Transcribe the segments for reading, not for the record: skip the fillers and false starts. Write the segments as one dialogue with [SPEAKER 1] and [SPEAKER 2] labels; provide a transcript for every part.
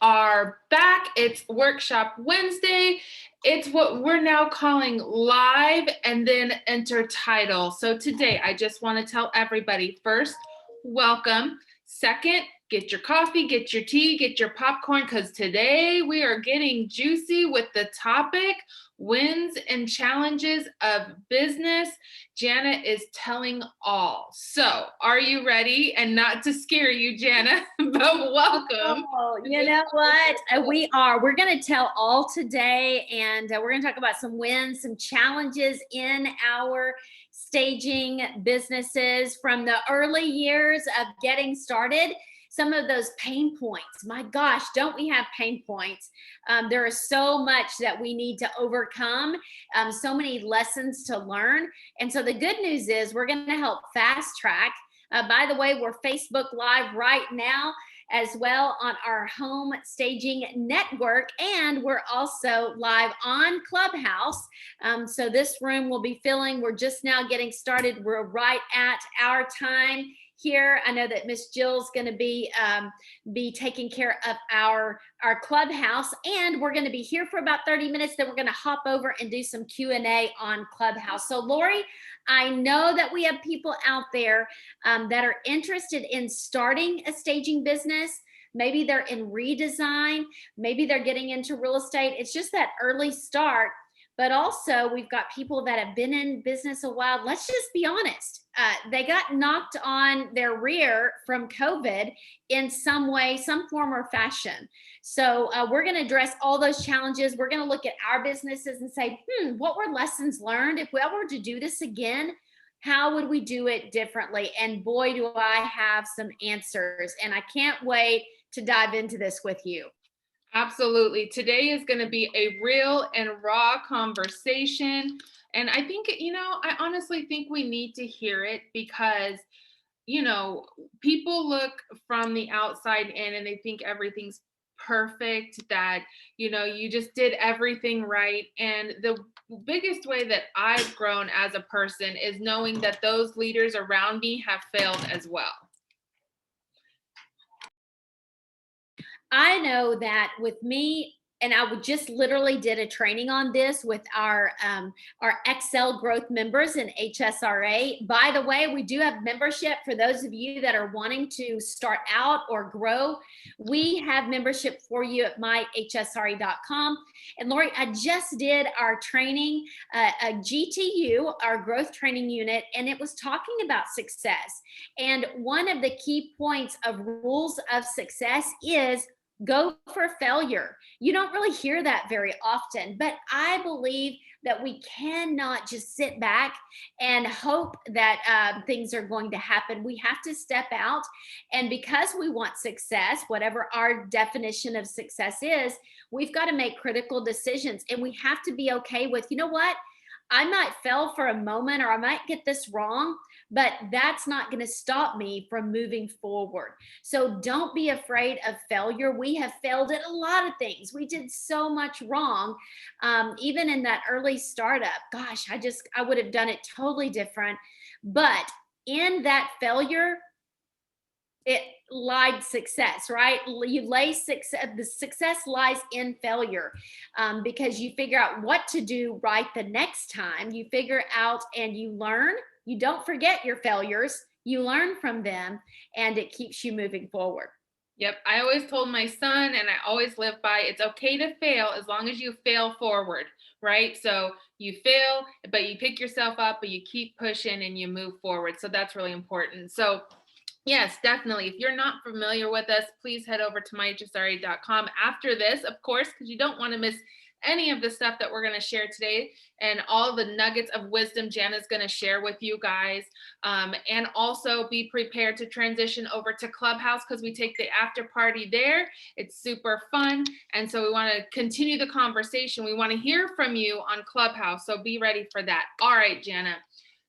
[SPEAKER 1] are back. It's Workshop Wednesday. It's what we're now calling live and then enter title. So today, I just want to tell everybody first, welcome. Second, get your coffee, get your tea, get your popcorn, because today we are getting juicy with the topic, wins and challenges of business. Jana is telling all. So are you ready? And not to scare you, Jana, but welcome.
[SPEAKER 2] Oh, you know what? We are. We're going to tell all today, and we're going to talk about some wins, some challenges in our staging businesses from the early years of getting started. Some of those pain points. My gosh, don't we have pain points? There is so much that we need to overcome, so many lessons to learn. And so the good news is we're going to help fast track. By the way, we're Facebook Live right now as well on our home staging network, and we're also live on Clubhouse. So this room will be filling. We're just now getting started. We're right at our time here. I know that Miss Jill's going to be taking care of our Clubhouse, and we're going to be here for about 30 minutes. Then we're going to hop over and do some Q&A on Clubhouse. So Lori, I know that we have people out there that are interested in starting a staging business. Maybe they're in redesign. Maybe they're getting into real estate. It's just that early start. But also we've got people that have been in business a while. Let's just be honest. They got knocked on their rear from COVID in some way, some form or fashion. So we're going to address all those challenges. We're going to look at our businesses and say, what were lessons learned? If we ever were to do this again, how would we do it differently? And boy, do I have some answers. And I can't wait to dive into this with you.
[SPEAKER 1] Absolutely. Today is going to be a real and raw conversation. And I think, I honestly think we need to hear it because, people look from the outside in and they think everything's perfect, that, you just did everything right. And the biggest way that I've grown as a person is knowing that those leaders around me have failed as well.
[SPEAKER 2] I know that with me, and I would just literally did a training on this with our Excel growth members in HSRA. By the way, we do have membership for those of you that are wanting to start out or grow. We have membership for you at myhsra.com. And Lori, I just did our training, a GTU, our growth training unit, and it was talking about success. And one of the key points of rules of success is go for failure. You don't really hear that very often, but I believe that we cannot just sit back and hope that things are going to happen. We have to step out. And because we want success, whatever our definition of success is, we've got to make critical decisions. And we have to be okay with, you know what? I might fail for a moment or I might get this wrong, but that's not going to stop me from moving forward. So don't be afraid of failure. We have failed at a lot of things. We did so much wrong. Even in that early startup, gosh, I would have done it totally different. But in that failure, it lied success, right? The success lies in failure, because you figure out what to do right the next time. You figure out and you learn. You don't forget your failures. You learn from them, and it keeps you moving forward.
[SPEAKER 1] Yep. I always told my son, and I always live by, it's okay to fail as long as you fail forward, right? So you fail, but you pick yourself up, but you keep pushing and you move forward. So that's really important. So yes, definitely. If you're not familiar with us, please head over to myhsra.com after this, of course, because you don't want to miss any of the stuff that we're going to share today and all the nuggets of wisdom Jana's going to share with you guys. And also be prepared to transition over to Clubhouse because we take the after party there. It's super fun. And so we want to continue the conversation. We want to hear from you on Clubhouse. So be ready for that. All right, Jana.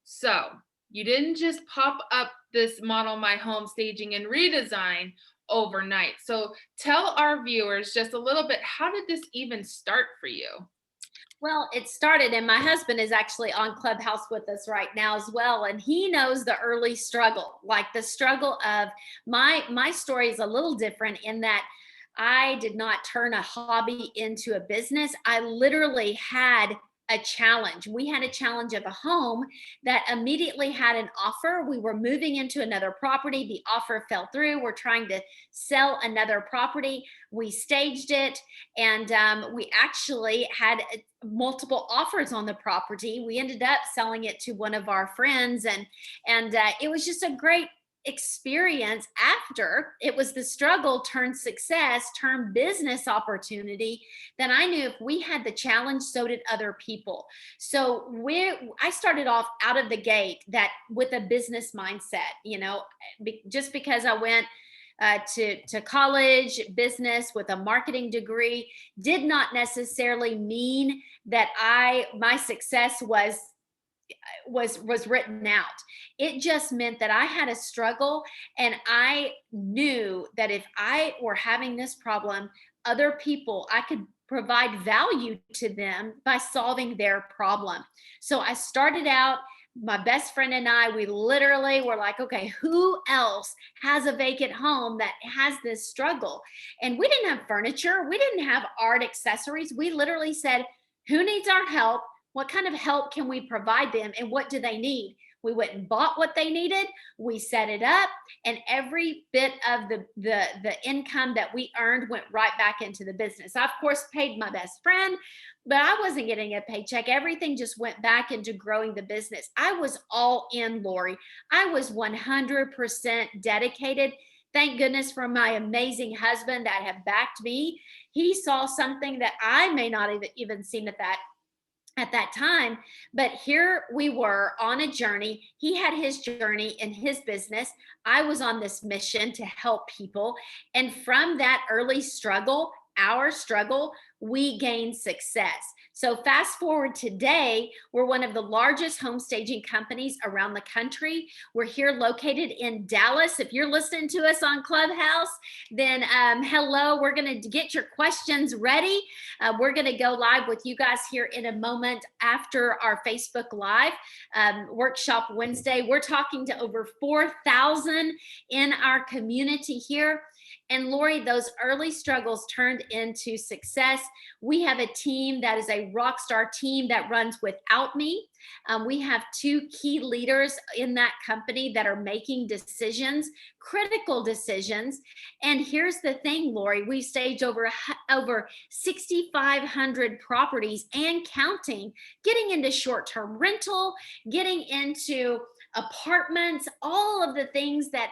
[SPEAKER 1] So you didn't just pop up this Model My Home Staging and Redesign overnight. So tell our viewers just a little bit, how did this even start for you?
[SPEAKER 2] Well, it started, and my husband is actually on Clubhouse with us right now as well, and he knows the early struggle, like the struggle of my story is a little different in that I did not turn a hobby into a business. I literally had a challenge. We had a challenge of a home that immediately had an offer. We were moving into another property. The offer fell through. We're trying to sell another property. We staged it, and we actually had multiple offers on the property. We ended up selling it to one of our friends, and it was just a great experience. After it was the struggle turned success turned business opportunity, then I knew if we had the challenge, so did other people. So I started off out of the gate that with a business mindset, just because I went to college business with a marketing degree did not necessarily mean that my success was written out. It just meant that I had a struggle, and I knew that if I were having this problem, other people, I could provide value to them by solving their problem. So I started out, my best friend and I, we literally were like, okay, who else has a vacant home that has this struggle? And we didn't have furniture, we didn't have art accessories. We literally said, who needs our help? What kind of help can we provide them, and what do they need? We went and bought what they needed. We set it up, and every bit of the income that we earned went right back into the business. I, of course, paid my best friend, but I wasn't getting a paycheck. Everything just went back into growing the business. I was all in, Lori. I was 100% dedicated. Thank goodness for my amazing husband that have backed me. He saw something that I may not even seen at that time. But here we were on a journey. He had his journey in his business. I was on this mission to help people. And from that early struggle, our struggle, we gained success. So fast forward today, we're one of the largest home staging companies around the country. We're here located in Dallas. If you're listening to us on Clubhouse, then hello, we're going to get your questions ready. We're going to go live with you guys here in a moment after our Facebook Live Workshop Wednesday. We're talking to over 4,000 in our community here. And Lori, those early struggles turned into success. We have a team that is a rock star team that runs without me. We have 2 key leaders in that company that are making decisions, critical decisions. And here's the thing, Lori, we staged over 6,500 properties and counting, getting into short-term rental, getting into apartments, all of the things that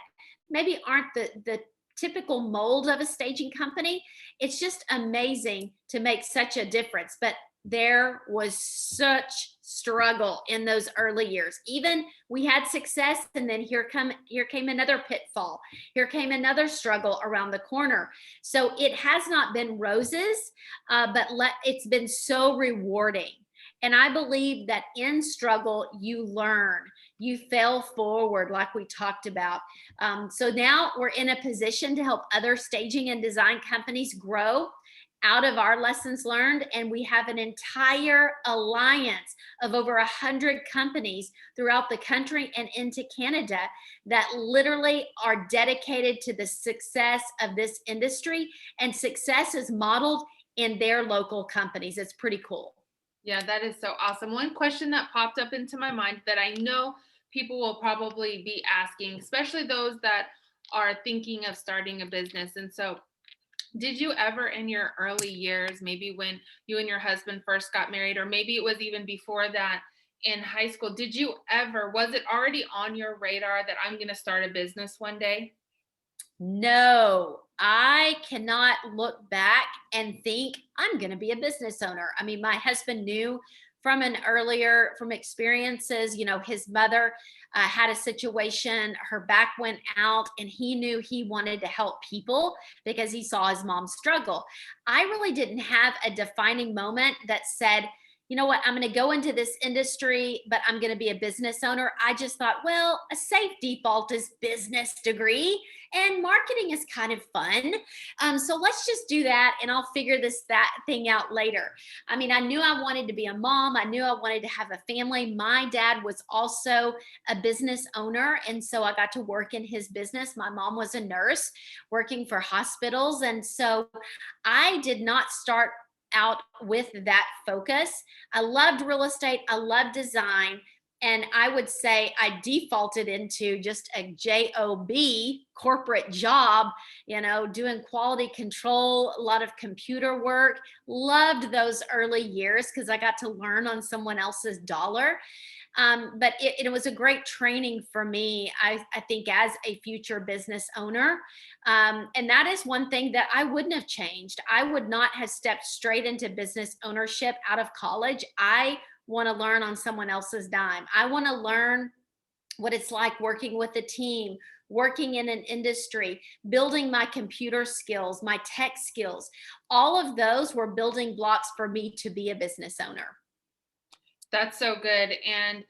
[SPEAKER 2] maybe aren't the typical mold of a staging company. It's just amazing to make such a difference. But there was such struggle in those early years. Even we had success, and then here came another pitfall. Here came another struggle around the corner. So it has not been roses, but it's been so rewarding. And I believe that in struggle, you learn, you fail forward, like we talked about. So now we're in a position to help other staging and design companies grow out of our lessons learned. And we have an entire alliance of over 100 companies throughout the country and into Canada that literally are dedicated to the success of this industry. And success is modeled in their local companies. It's pretty cool.
[SPEAKER 1] Yeah, that is so awesome. One question that popped up into my mind that I know people will probably be asking, especially those that are thinking of starting a business. And so, did you ever in your early years, maybe when you and your husband first got married, or maybe it was even before that in high school, was it already on your radar that I'm going to start a business one day?
[SPEAKER 2] No, I cannot look back and think I'm going to be a business owner. I mean, my husband knew from experiences, his mother had a situation, her back went out, and he knew he wanted to help people because he saw his mom struggle. I really didn't have a defining moment that said, you know what, I'm going to go into this industry, but I'm going to be a business owner. I just thought, well, a safe default is business degree and marketing is kind of fun. So let's just do that and I'll figure that thing out later. I mean, I knew I wanted to be a mom. I knew I wanted to have a family. My dad was also a business owner. And so I got to work in his business. My mom was a nurse working for hospitals. And so I did not start out with that focus. I loved real estate. I loved design. And I would say I defaulted into just a job corporate job, doing quality control, a lot of computer work. Loved those early years because I got to learn on someone else's dollar. But it was a great training for me, I think, as a future business owner. And that is one thing that I wouldn't have changed. I would not have stepped straight into business ownership out of college. I want to learn on someone else's dime. I want to learn what it's like working with a team, working in an industry, building my computer skills, my tech skills. All of those were building blocks for me to be a business owner.
[SPEAKER 1] That's so good. And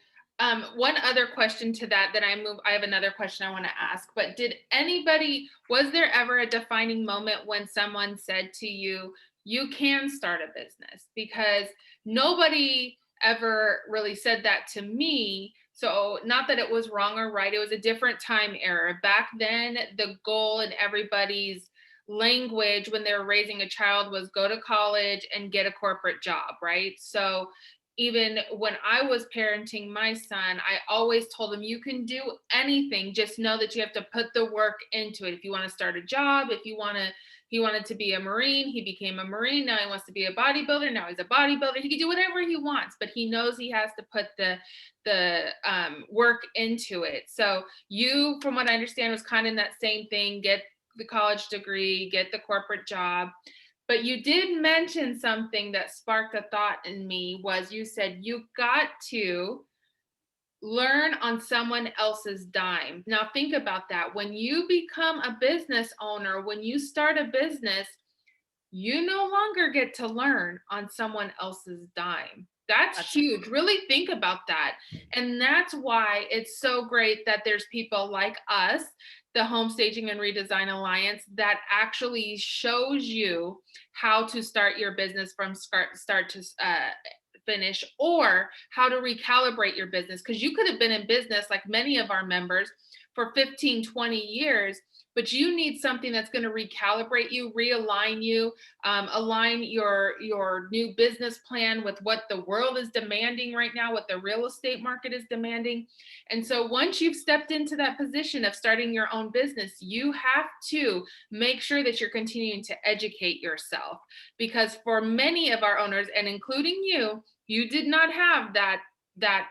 [SPEAKER 1] one other question to that, I have another question I want to ask, but was there ever a defining moment when someone said to you, you can start a business? Because nobody ever really said that to me. So not that it was wrong or right, it was a different time era. Back then, the goal in everybody's language when they were raising a child was go to college and get a corporate job, right? So even when I was parenting my son, I always told him, you can do anything. Just know that you have to put the work into it. If you want to start a job, he wanted to be a Marine, he became a Marine. Now he wants to be a bodybuilder. Now he's a bodybuilder. He can do whatever he wants, but he knows he has to put the work into it. So you, from what I understand, was kind of in that same thing, get the college degree, get the corporate job. But you did mention something that sparked a thought in me, was you said you got to learn on someone else's dime. Now think about that. When you become a business owner, when you start a business, you no longer get to learn on someone else's dime. That's huge. Really think about that. And that's why it's so great that there's people like us, the Home Staging and Redesign Alliance, that actually shows you how to start your business from start to finish, or how to recalibrate your business. Because you could have been in business, like many of our members, for 15, 20 years, but you need something that's going to recalibrate you, realign you, align your new business plan with what the world is demanding right now, what the real estate market is demanding. And so once you've stepped into that position of starting your own business, you have to make sure that you're continuing to educate yourself. Because for many of our owners, and including you did not have that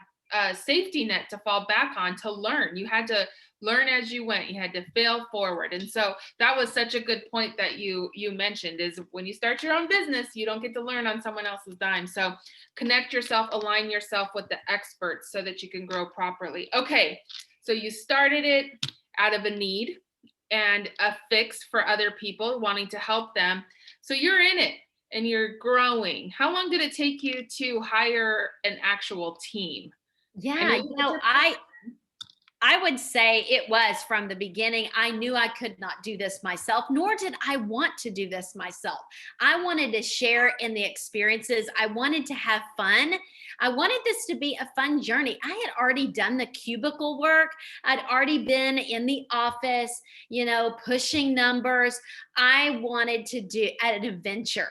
[SPEAKER 1] safety net to fall back on to learn. You had to learn as you went. You had to fail forward. And so that was such a good point that you mentioned, is when you start your own business, you don't get to learn on someone else's dime. So connect yourself, align yourself with the experts so that you can grow properly. Okay, so you started it out of a need and a fix for other people, wanting to help them. So you're in it and you're growing. How long did it take you to hire an actual team?
[SPEAKER 2] Yeah, I would say it was from the beginning. I knew I could not do this myself, nor did I want to do this myself. I wanted to share in the experiences. I wanted to have fun. I wanted this to be a fun journey. I had already done the cubicle work. I'd already been in the office, pushing numbers. I wanted to do an adventure.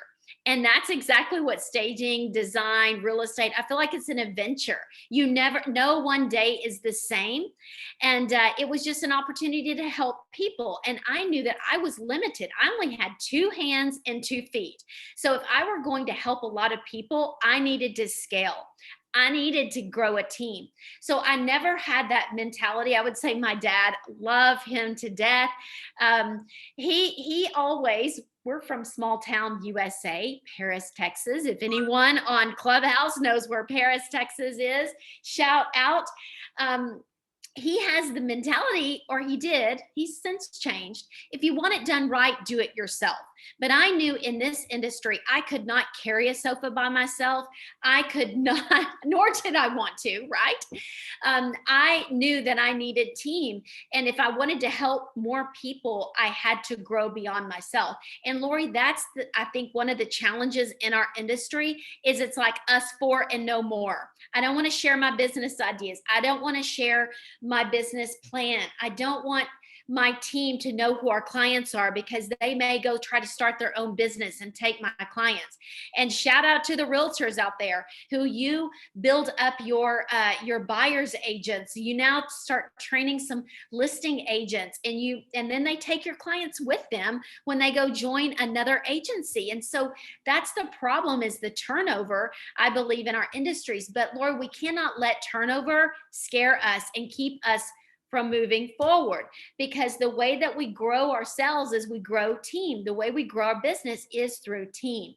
[SPEAKER 2] And that's exactly what staging, design, real estate, I feel like it's an adventure. No one day is the same. And it was just an opportunity to help people. And I knew that I was limited. I only had 2 hands and 2 feet. So if I were going to help a lot of people, I needed to scale. I needed to grow a team. So I never had that mentality. I would say my dad, love him to death. He always, we're from small town USA, Paris, Texas. If anyone on Clubhouse knows where Paris, Texas is, shout out. He has the mentality, or he did, he's since changed. If you want it done right, do it yourself. But I knew in this industry, I could not carry a sofa by myself. I could not, nor did I want to, right? I knew that I needed team. And if I wanted to help more people, I had to grow beyond myself. And Lori, I think one of the challenges in our industry is it's like us four and no more. I don't want to share my business ideas. I don't want to share my business plan. I don't want my team to know who our clients are because they may go try to start their own business and take my clients. And shout out to the realtors out there who you build up your buyers agents. You now start training some listing agents, and then they take your clients with them when they go join another agency. And so that's the problem, is the turnover, I believe, in our industries. But Lord, we cannot let turnover scare us and keep us from moving forward, because the way that we grow ourselves is we grow team. The way we grow our business is through team.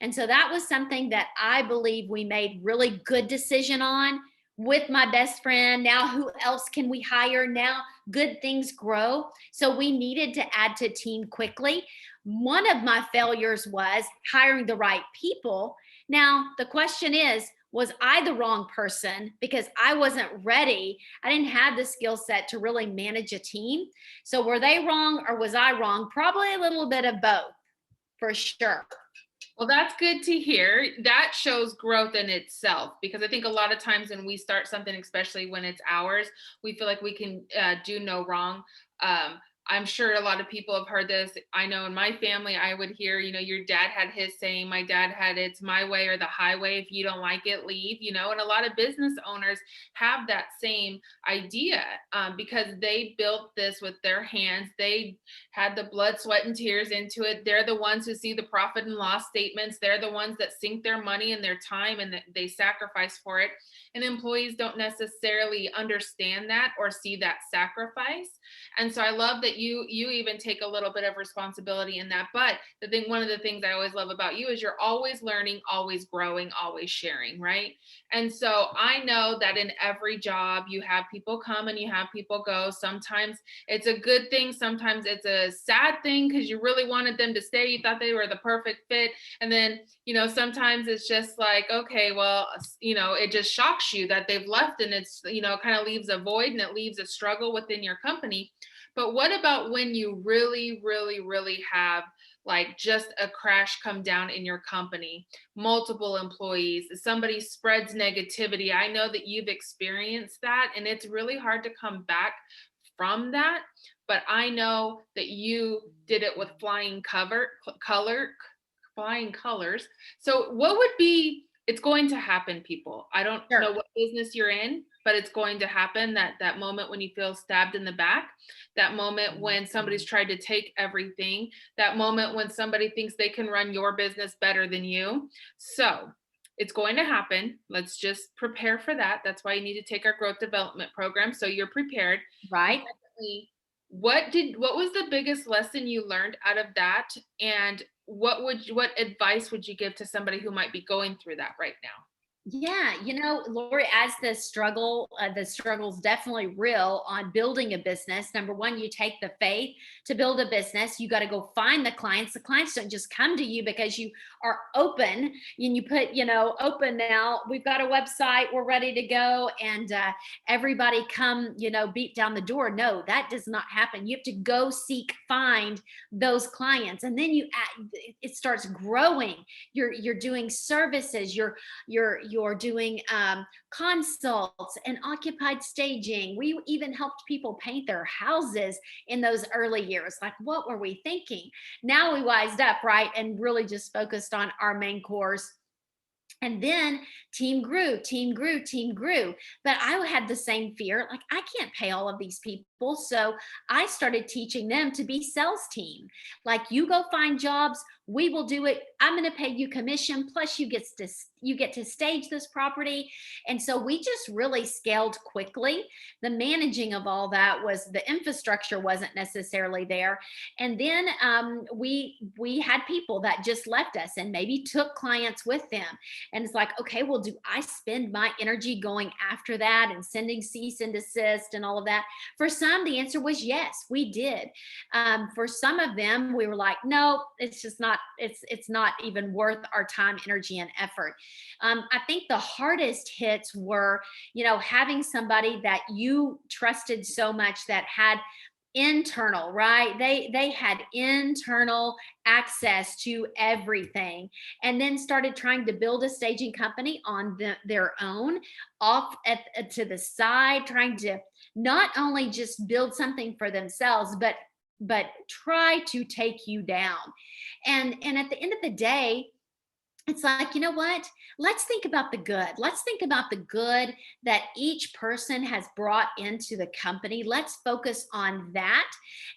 [SPEAKER 2] And so that was something that I believe we made really good decision on with my best friend. Now, who else can we hire? Now, good things grow. So we needed to add to team quickly. One of my failures was hiring the right people. Now, the question is, was I the wrong person because I wasn't ready? I didn't have the skill set to really manage a team. So were they wrong or was I wrong? Probably a little bit of both, for sure.
[SPEAKER 1] Well, that's good to hear. That shows growth in itself, because I think a lot of times when we start something, especially when it's ours, we feel like we can do no wrong. I'm sure a lot of people have heard this. I know in my family, I would hear, your dad had his saying, my dad had, it's my way or the highway. If you don't like it, leave, and a lot of business owners have that same idea because they built this with their hands. They had the blood, sweat, and tears into it. They're the ones who see the profit and loss statements. They're the ones that sink their money and their time, and they sacrifice for it. And employees don't necessarily understand that or see that sacrifice. And so I love that you even take a little bit of responsibility in that. But one of the things I always love about you is you're always learning, always growing, always sharing, right? And so I know that in every job you have people come and you have people go. Sometimes it's a good thing, sometimes it's a sad thing because you really wanted them to stay, you thought they were the perfect fit. And then sometimes it's just like, okay, well, it just shocks you that they've left, and it's kind of leaves a void and it leaves a struggle within your company. But what about when you really, really, really have like just a crash come down in your company, multiple employees, somebody spreads negativity? I know that you've experienced that, and it's really hard to come back from that. But I know that you did it with flying colors. So what would be, it's going to happen, people. I don't know what business you're in, but it's going to happen. That moment when you feel stabbed in the back, that moment when somebody's tried to take everything, that moment when somebody thinks they can run your business better than you. So it's going to happen. Let's just prepare for that. That's why you need to take our growth development program, so you're prepared.
[SPEAKER 2] Right.
[SPEAKER 1] What was the biggest lesson you learned out of that? And what advice would you give to somebody who might be going through that right now?
[SPEAKER 2] Yeah, Lori, as the struggle's definitely real on building a business. Number one, you take the faith to build a business. You got to go find the clients. The clients don't just come to you because you are open and you put, open now. We've got a website. We're ready to go, and everybody come, beat down the door. No, that does not happen. You have to go find those clients, and then it starts growing. You're doing services. You're doing consults and occupied staging. We even helped people paint their houses in those early years. Like, what were we thinking? Now we wised up, right? And really just focused on our main course. And then team grew. But I had the same fear. Like, I can't pay all of these people. So I started teaching them to be sales team. Like, you go find jobs. We will do it. I'm going to pay you commission. Plus you get to stage this property. And so we just really scaled quickly. The managing of all that was, the infrastructure wasn't necessarily there. And then we had people that just left us and maybe took clients with them. And it's like, okay, well, do I spend my energy going after that and sending cease and desist and all of that? For some, some, the answer was yes, we did. For some of them, we were like, no, it's just not, it's not even worth our time, energy, and effort. I think the hardest hits were, having somebody that you trusted so much that had internal, right? They had internal access to everything, and then started trying to build a staging company on their own, off to the side, trying to not only just build something for themselves, but try to take you down. And at the end of the day, it's like, you know what? Let's think about the good. Let's think about the good that each person has brought into the company. Let's focus on that.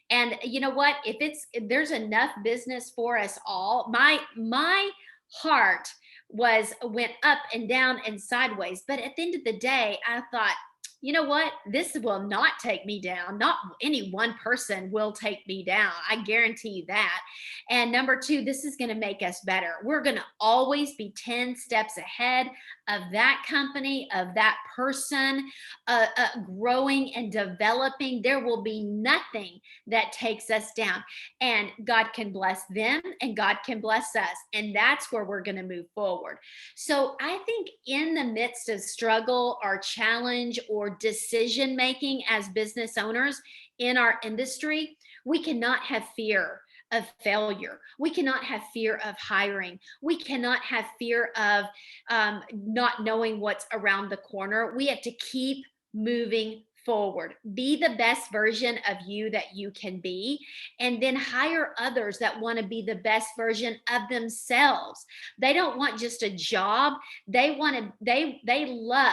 [SPEAKER 2] And you know what? If there's enough business for us all, my heart went up and down and sideways. But at the end of the day, I thought, you know what? This will not take me down. Not any one person will take me down. I guarantee you that. And number two, this is going to make us better. We're going to always be 10 steps ahead of that company, of that person, growing and developing. There will be nothing that takes us down. And God can bless them and God can bless us. And that's where we're going to move forward. So I think in the midst of struggle or challenge or decision making as business owners in our industry, we cannot have fear of failure. We cannot have fear of hiring. We cannot have fear of not knowing what's around the corner. We have to keep moving forward. Be the best version of you that you can be, and then hire others that want to be the best version of themselves. They don't want just a job. They love,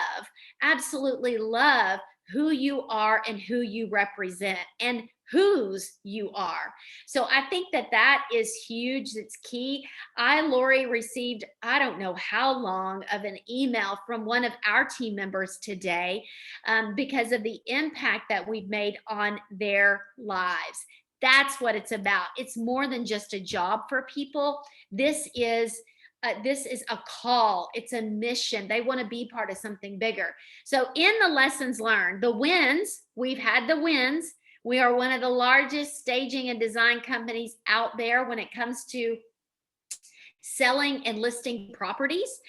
[SPEAKER 2] absolutely love who you are and who you represent and whose you are. So I think that is huge. It's key. Lori, received, I don't know how long of an email from one of our team members today, because of the impact that we've made on their lives. That's what it's about. It's more than just a job for people. This is a call. It's a mission. They want to be part of something bigger. So in the lessons learned, the wins, we've had the wins. We are one of the largest staging and design companies out there when it comes to selling and listing properties.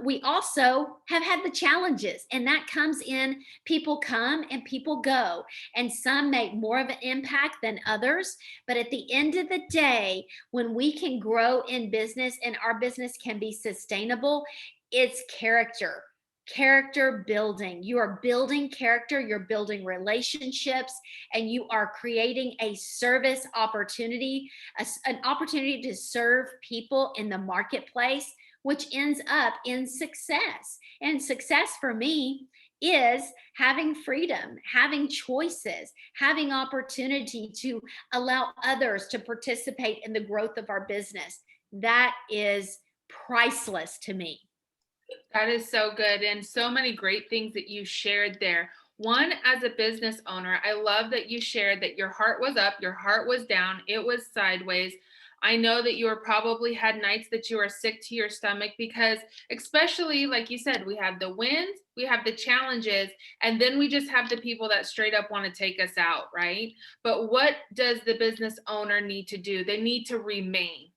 [SPEAKER 2] We also have had the challenges, and that comes in people come and people go, and some make more of an impact than others. But at the end of the day, when we can grow in business and our business can be sustainable, it's character building. You are building character, you're building relationships, and you are creating a service opportunity, an opportunity to serve people in the marketplace, which ends up in success. And success for me is having freedom, having choices, having opportunity to allow others to participate in the growth of our business. That is priceless to me.
[SPEAKER 1] That is so good. And so many great things that you shared there. One, as a business owner, I love that you shared that your heart was up, your heart was down, it was sideways. I know that you were probably had nights that you were sick to your stomach because, especially like you said, we have the wins, we have the challenges, and then we just have the people that straight up want to take us out, right? But what does the business owner need to do? They need to remain.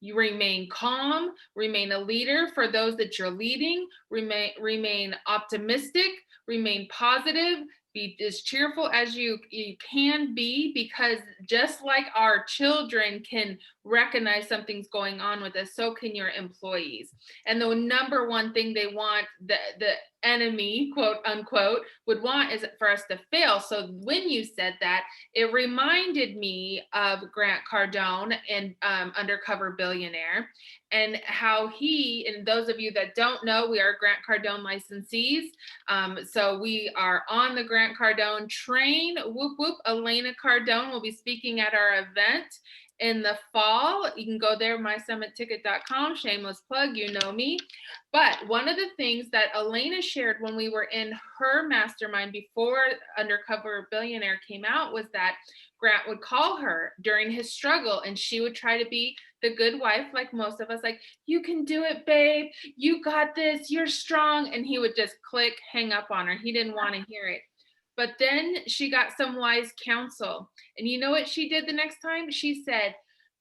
[SPEAKER 1] You remain calm, remain a leader for those that you're leading, remain optimistic, remain positive, be as cheerful as you can be, because just like our children can recognize something's going on with us, so can your employees. And the number one thing they want, the enemy, quote unquote, would want is for us to fail. So when you said that, it reminded me of Grant Cardone in Undercover Billionaire, and how he, and those of you that don't know, we are Grant Cardone licensees. So we are on the Grant Cardone train. Whoop, whoop. Elena Cardone will be speaking at our event in the fall. You can go there, mysummitticket.com, shameless plug, you know me. But one of the things that Elena shared when we were in her mastermind before Undercover Billionaire came out was that Grant would call her during his struggle, and she would try to be the good wife, like most of us, like, you can do it, babe, you got this, you're strong. And he would just click, hang up on her. He didn't want to hear it. But then she got some wise counsel. And you know what she did the next time? She said,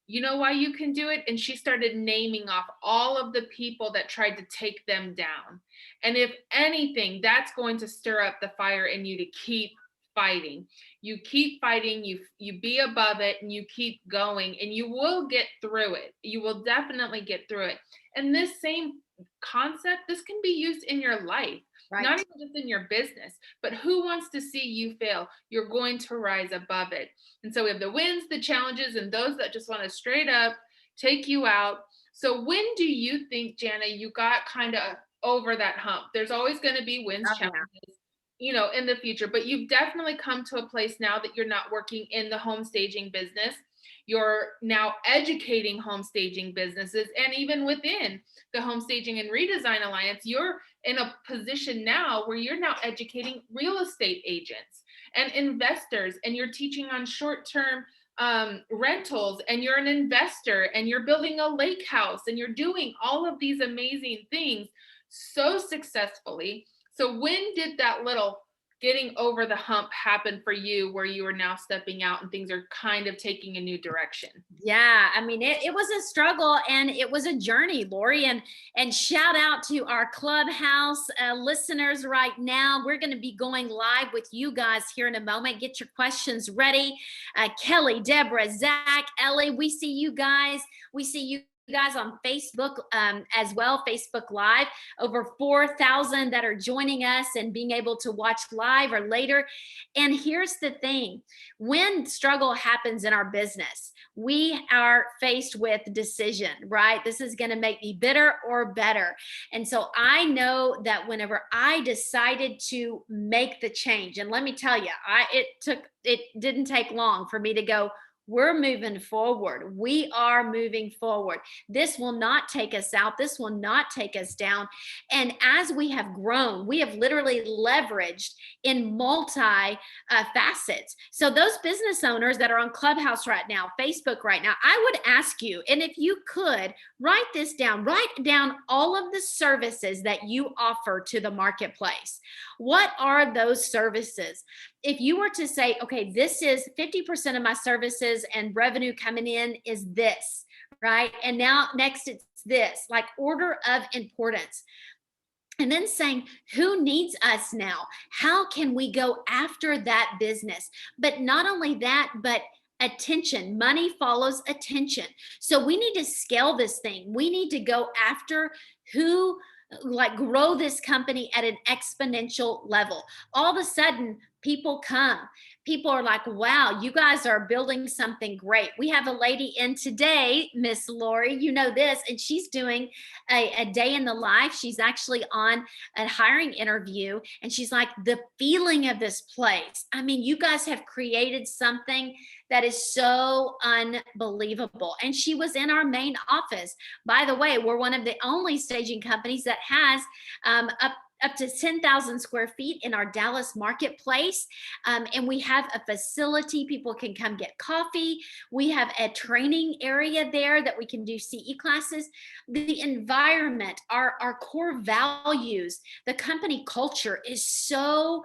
[SPEAKER 1] you know why you can do it? And she started naming off all of the people that tried to take them down. And if anything, that's going to stir up the fire in you to keep fighting. You keep fighting, you be above it, and you keep going, and you will get through it. You will definitely get through it. And this same concept, this can be used in your life.
[SPEAKER 2] Right.
[SPEAKER 1] Not even just in your business, but who wants to see you fail? You're going to rise above it. And so we have the wins, the challenges, and those that just want to straight up take you out. So when do you think, Jana, you got kind of over that hump? There's always going to be wins, challenges, in the future, but you've definitely come to a place now that you're not working in the home staging business. You're now educating home staging businesses, and even within the Home Staging and Redesign Alliance, you're in a position now where you're now educating real estate agents and investors, and you're teaching on short-term rentals, and you're an investor, and you're building a lake house, and you're doing all of these amazing things so successfully. So when did that little getting over the hump happen for you, where you are now stepping out and things are kind of taking a new direction?
[SPEAKER 2] Yeah, I mean, it was a struggle and it was a journey, Lori. And shout out to our Clubhouse listeners right now. We're going to be going live with you guys here in a moment. Get your questions ready. Kelly, Deborah, Zach, Ellie, we see you guys. We see you guys on Facebook as well, Facebook Live. Over 4,000 that are joining us and being able to watch live or later. And here's the thing, when struggle happens in our business, we are faced with decision, right? This is going to make me bitter or better. And so I know that whenever I decided to make the change, and let me tell you, it didn't take long for me to go, we're moving forward. We are moving forward. This will not take us out. This will not take us down. And as we have grown, we have literally leveraged in multi facets. So those business owners that are on Clubhouse right now, Facebook right now, I would ask you, and if you could write this down, write down all of the services that you offer to the marketplace. What are those services? If you were to say, okay, this is 50% of my services and revenue coming in is this, right? And now next it's this, like order of importance. And then saying, who needs us now? How can we go after that business? But not only that, but attention. Money follows attention. So we need to scale this thing. We need to go after who, like, grow this company at an exponential level. All of a sudden, people come. People are like, wow, you guys are building something great. We have a lady in today, Miss Lori, you know this, and she's doing a day in the life. She's actually on a hiring interview, and she's like, the feeling of this place. I mean, you guys have created something that is so unbelievable. And she was in our main office. By the way, we're one of the only staging companies that has up to 10,000 square feet in our Dallas marketplace. And we have a facility. People can come get coffee. We have a training area there that we can do CE classes. The environment, our core values, the company culture is so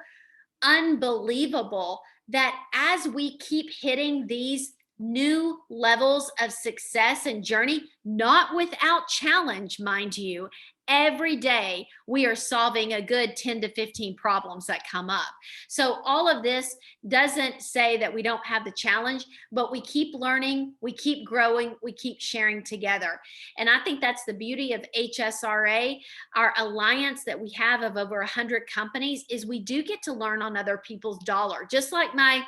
[SPEAKER 2] unbelievable that as we keep hitting these new levels of success and journey, not without challenge, mind you, every day we are solving a good 10 to 15 problems that come up. So all of this doesn't say that we don't have the challenge, but we keep learning, we keep growing, we keep sharing together. And I think that's the beauty of HSRA, our alliance that we have of over 100 companies, is we do get to learn on other people's dollar. Just like my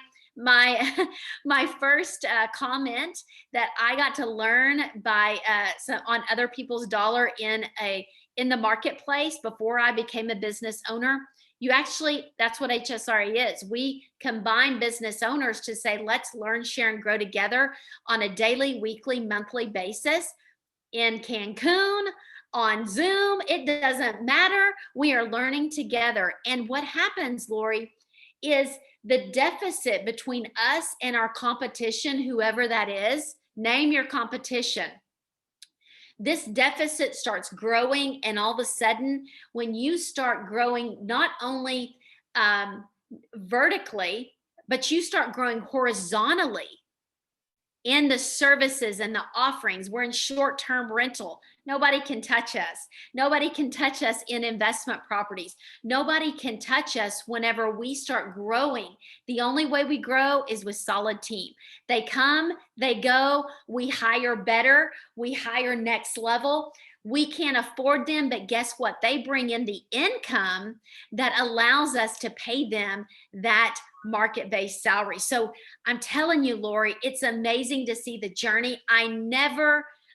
[SPEAKER 2] first comment that I got to learn by on other people's dollar in the marketplace before I became a business owner. That's what HSRA is. We combine business owners to say, let's learn, share, and grow together on a daily, weekly, monthly basis in Cancun, on Zoom. It doesn't matter. We are learning together. And what happens, Lori, is the deficit between us and our competition, whoever that is, name your competition. This deficit starts growing, and all of a sudden, when you start growing, not only vertically, but you start growing horizontally in the services and the offerings. We're in short-term rental. Nobody can touch us. Nobody can touch us in investment properties. Nobody can touch us whenever we start growing. The only way we grow is with solid team. They come, they go, we hire better, we hire next level. We can't afford them, but guess what? They bring in the income that allows us to pay them that market-based salary. So I'm telling you, Lori, it's amazing to see the journey.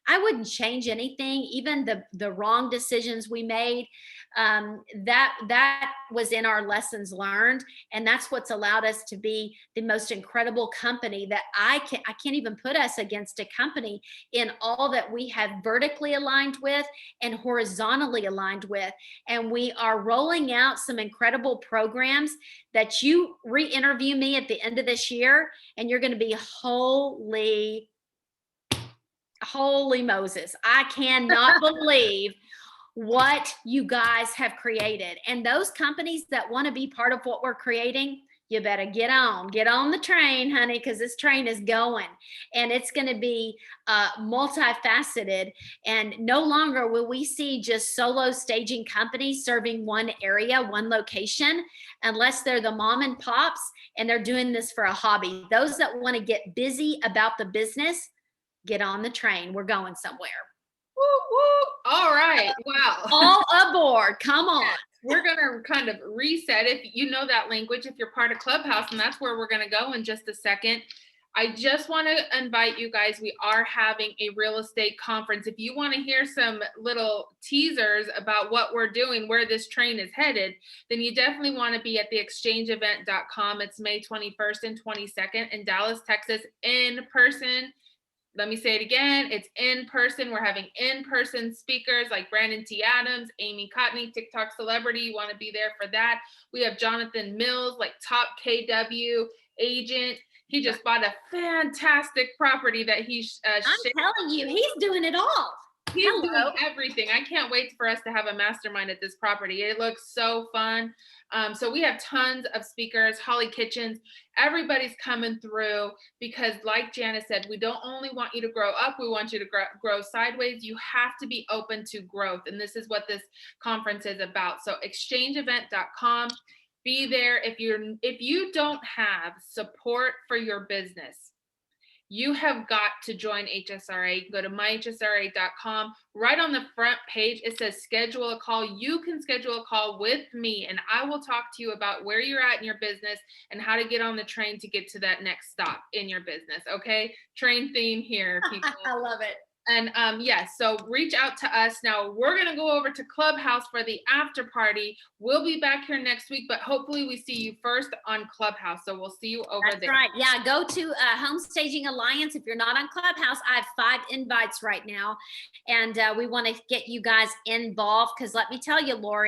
[SPEAKER 2] I wouldn't change anything, even the wrong decisions we made. That was in our lessons learned, and that's what's allowed us to be the most incredible company that I can't even put us against a company in all that we have vertically aligned with and horizontally aligned with. And we are rolling out some incredible programs that you re-interview me at the end of this year, and you're going to be holy Moses. I cannot believe what you guys have created. And those companies that want to be part of what we're creating, you better get on the train, honey, because this train is going, and it's going to be multifaceted. And no longer will we see just solo staging companies serving one area, one location, unless they're the mom and pops and they're doing this for a hobby. Those that want to get busy about the business, get on the train. We're going somewhere.
[SPEAKER 1] Woo, woo. All right. Wow.
[SPEAKER 2] All aboard. Come on.
[SPEAKER 1] We're going to kind of reset. If you know that language, if you're part of Clubhouse, and that's where we're going to go in just a second. I just want to invite you guys. We are having a real estate conference. If you want to hear some little teasers about what we're doing, where this train is headed, then you definitely want to be at theexchangeevent.com. It's May 21st and 22nd in Dallas, Texas, in person. Let me say it again. It's in person. We're having in-person speakers like Brandon T. Adams, Amy Cotney, TikTok celebrity. You want to be there for that. We have Jonathan Mills, like top KW agent. He just bought a fantastic property that he's
[SPEAKER 2] I'm telling you, he's doing it all.
[SPEAKER 1] He's doing everything. I can't wait for us to have a mastermind at this property. It looks so fun. So we have tons of speakers, Holly Kitchens, everybody's coming through, because like Janice said, we don't only want you to grow up, we want you to grow sideways. You have to be open to growth. And this is what this conference is about. So exchangeevent.com, be there. If you don't have support for your business, you have got to join HSRA. Go to myhsra.com. Right on the front page, it says schedule a call. You can schedule a call with me, and I will talk to you about where you're at in your business and how to get on the train to get to that next stop in your business. Okay? Train theme here, people.
[SPEAKER 2] I love it.
[SPEAKER 1] And yes, so reach out to us. Now we're going to go over to Clubhouse for the after party. We'll be back here next week, but hopefully we see you first on Clubhouse. So we'll see you over there.
[SPEAKER 2] That's right. Yeah, go to Home Staging Alliance. If you're not on Clubhouse, I have 5 invites right now. And we want to get you guys involved, because let me tell you, Lori,